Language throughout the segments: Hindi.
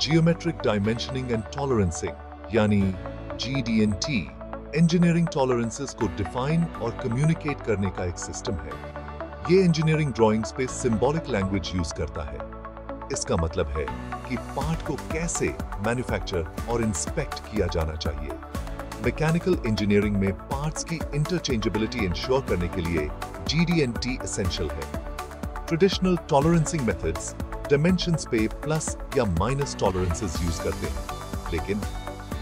जियोमेट्रिक डायमेंशनिंग एंड टॉलरेंसिंग यानी GD&T इंजीनियरिंग टॉलरेंसेस को डिफाइन और कम्युनिकेट करने का एक सिस्टम है। ये इंजीनियरिंग ड्राइंग्स पे सिंबॉलिक लैंग्वेज यूज करता है। इसका मतलब है कि पार्ट को कैसे मैन्युफैक्चर और इंस्पेक्ट किया जाना चाहिए। मैकेनिकल इंजीनियरिंग में पार्ट्स की इंटरचेंजेबिलिटी इंश्योर करने के लिए GD&T एसेंशियल है। ट्रेडिशनल टॉलरेंसिंग मेथड्स डायमेंशंस पे प्लस या माइनस टॉलरेंसेस यूज करते हैं, लेकिन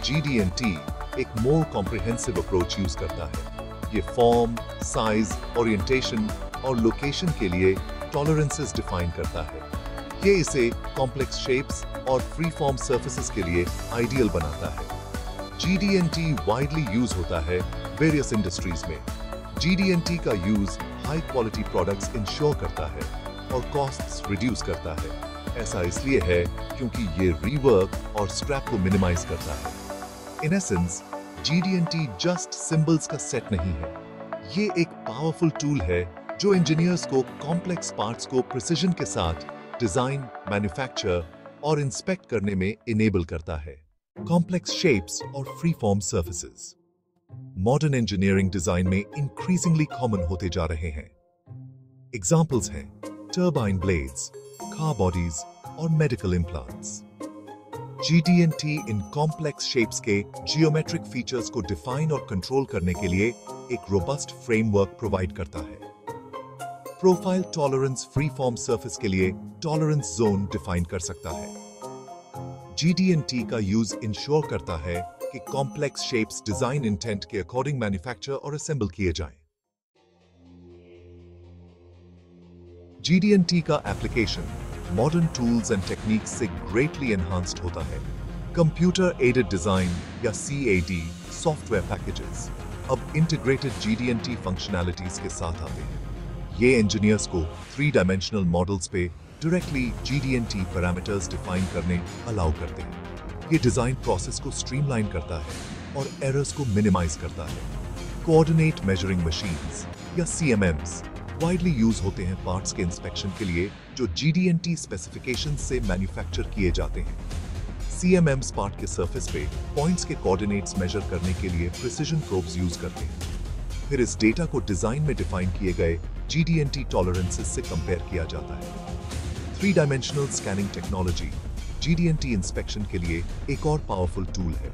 GD&T एक मोर कॉम्प्रिहेंसिव अप्रोच यूज करता है। ये फॉर्म, साइज, ओरिएंटेशन और लोकेशन के लिए टॉलरेंसेस डिफाइन करता है। ये इसे कॉम्प्लेक्स शेप्स और फ्री फॉर्म सर्फेसेस के लिए आइडियल बनाता है। GD&T वाइडली यूज होता है वेरियस इंडस्ट्रीज में। GD&T का use high quality products ensure करता है और कॉस्ट्स रिड्यूस करता है। ऐसा इसलिए है क्योंकि ये रीवर्क और स्क्रैप को मिनिमाइज करता है। In essence, GD&T just symbols का सेट नहीं है। ये एक पावरफुल टूल है जो इंजीनियर्स को कॉम्प्लेक्स पार्ट्स को प्रिसिजन के साथ डिजाइन, मैन्युफैक्चर और इंस्पेक्ट करने में इनेबल करता है। कॉम्प्लेक्स शेप्स और free form surfaces modern engineering design में इंक्रीजिंगली कॉमन होते जा रहे हैं। एग्जांपल्स हैं टर्बाइन ब्लेड्स, कार बॉडीज और medical implants. GD&T in complex shapes के जियोमेट्रिक फीचर्स को डिफाइन और कंट्रोल करने के लिए एक रोबस्ट फ्रेमवर्क प्रोवाइड करता है। Profile tolerance free form surface के लिए टॉलरेंस जोन डिफाइन कर सकता है। GD&T का यूज इंश्योर करता है कि कॉम्प्लेक्स शेप्स डिजाइन इंटेंट के अकॉर्डिंग मैन्युफैक्चर और असेंबल किए जाएं। GD&T का application modern tools and techniques से ग्रेटली एनहांस्ड होता है। कंप्यूटर एडेड डिजाइन या CAD सॉफ्टवेयर पैकेजेस अब इंटीग्रेटेड GD&T फंक्शनैलिटीज के साथ आते हैं। ये इंजीनियर्स को 3 डायमेंशनल मॉडल्स पे डायरेक्टली GD&T पैरामीटर्स डिफाइन करने अलाउ करते हैं। ये डिजाइन प्रोसेस को स्ट्रीमलाइन करता है और एरर्स को मिनिमाइज करता है। कोऑर्डिनेट मेजरिंग मशीन्स या CMMs वाइडली यूज होते हैं पार्ट्स के इंस्पेक्शन के लिए जो GD&T स्पेसिफिकेशन से मैन्युफैक्चर किए जाते हैं। CMMs पार्ट के सरफेस पे पॉइंट्स के कोऑर्डिनेट्स मेजर करने के लिए प्रिसिजन प्रोब्स यूज करते हैं। फिर इस डेटा को डिजाइन में डिफाइन किए गए GD&T टॉलरेंसेस से कंपेयर किया जाता है। 3 dimensional scanning technology GD&T inspection के लिए एक और पावरफुल टूल है।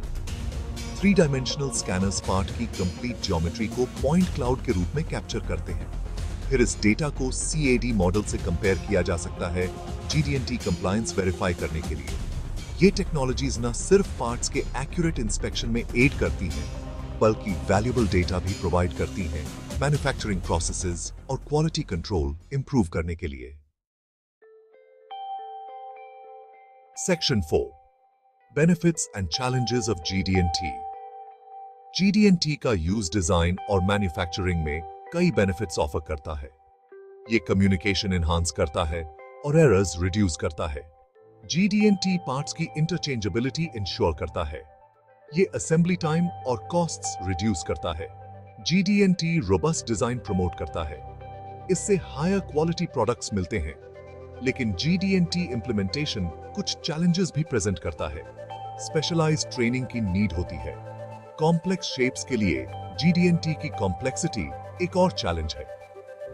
3 डायमेंशनल स्कैनर्स पार्ट की कंप्लीट ज्योमेट्री को पॉइंट क्लाउड के रूप में कैप्चर करते हैं। फिर इस डेटा को CAD मॉडल से कंपेयर किया जा सकता है GD&T कंप्लायंस वेरीफाई करने के लिए। ये टेक्नोलॉजीज न सिर्फ पार्ट्स के एक्यूरेट इंस्पेक्शन में एड करती हैं, बल्कि वैल्यूएबल डेटा भी प्रोवाइड करती हैं मैन्युफैक्चरिंग प्रोसेसेस और क्वालिटी कंट्रोल इंप्रूव करने के लिए। Section 4 benefits and challenges of GD&T। GD&T का यूज डिजाइन और मैन्युफैक्चरिंग में कई बेनिफिट्स ऑफर करता है। ये कम्युनिकेशन एनहांस करता है और एरर्स रिड्यूस करता है। GD&T पार्ट्स की इंटरचेंजेबिलिटी इंश्योर करता है। ये असेंबली टाइम और कॉस्ट्स रिड्यूस करता है। GD&T रोबस्ट डिजाइन प्रमोट करता है। इससे हायर क्वालिटी प्रोडक्ट्स मिलते हैं। लेकिन GD&T इंप्लीमेंटेशन कुछ चैलेंजेस भी प्रेजेंट करता है। स्पेशलाइज्ड ट्रेनिंग की नीड होती है। कॉम्प्लेक्स शेप्स के लिए GD&T की कॉम्प्लेक्सिटी एक और चैलेंज है।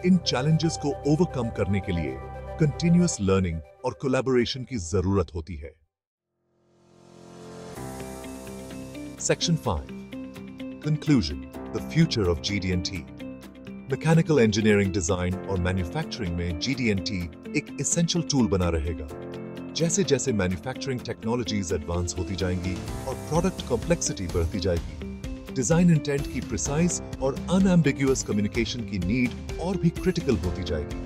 इन चैलेंजेस को ओवरकम करने के लिए कंटिन्यूअस लर्निंग और कोलैबोरेशन की जरूरत होती है। Section 5 conclusion the future of GD&T। Mechanical engineering design और मैन्युफैक्चरिंग में GD&T एक एसेंशियल टूल बना रहेगा। जैसे जैसे मैन्युफैक्चरिंग टेक्नोलॉजीज एडवांस होती जाएंगी और प्रोडक्ट कॉम्प्लेक्सिटी बढ़ती जाएगी, डिजाइन इंटेंट की प्रिसाइज और अनएम्बिगुअस कम्युनिकेशन की नीड और भी क्रिटिकल होती जाएगी।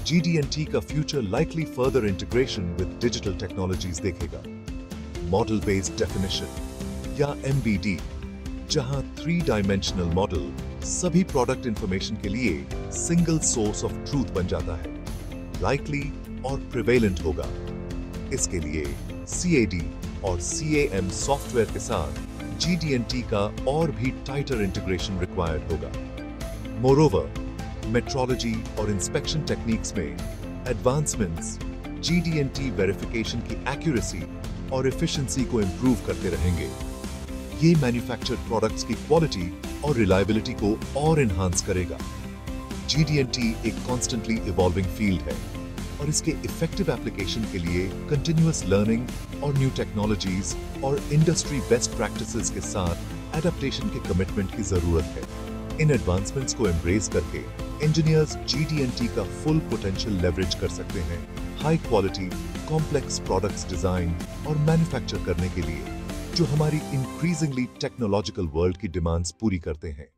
GD&T का future likely further integration with digital technologies देखेगा। मॉडल बेस्ड डेफिनेशन या MBD, जहां 3 डायमेंशनल मॉडल सभी प्रोडक्ट इंफॉर्मेशन के लिए सिंगल सोर्स ऑफ ट्रूथ बन जाता है, लाइकली और प्रिवेलेंट होगा। इसके लिए CAD और CAM सॉफ्टवेयर के साथ GD&T का और भी टाइटर इंटीग्रेशन रिक्वायर्ड होगा। मोरोवर, मेट्रोलॉजी और इंस्पेक्शन टेक्निक्स में एडवांसमेंट्स GD&T वेरिफिकेशन की एक्यूरेसी और एफिशिएंसी को इंप्रूव करते रहेंगे। ये मैन्युफैक्चर्ड प्रोडक्ट्स की क्वालिटी और रिलायबिलिटी को और एनहांस करेगा। GD&T एक कॉन्स्टेंटली इवॉल्विंग फील्ड है और इसके इफेक्टिव एप्लीकेशन के लिए कंटिन्यूअस लर्निंग और न्यू टेक्नोलॉजीज और इंडस्ट्री बेस्ट प्रैक्टिसेस के साथ एडेप्टेशन के कमिटमेंट की जरूरत है। इन एडवांसमेंट्स को एम्ब्रेस करके इंजीनियर्स GD&T का फुल पोटेंशियल लेवरेज कर सकते हैं high quality complex products design और मैन्युफैक्चर करने के लिए, जो हमारी इंक्रीजिंगली टेक्नोलॉजिकल वर्ल्ड की डिमांड्स पूरी करते हैं।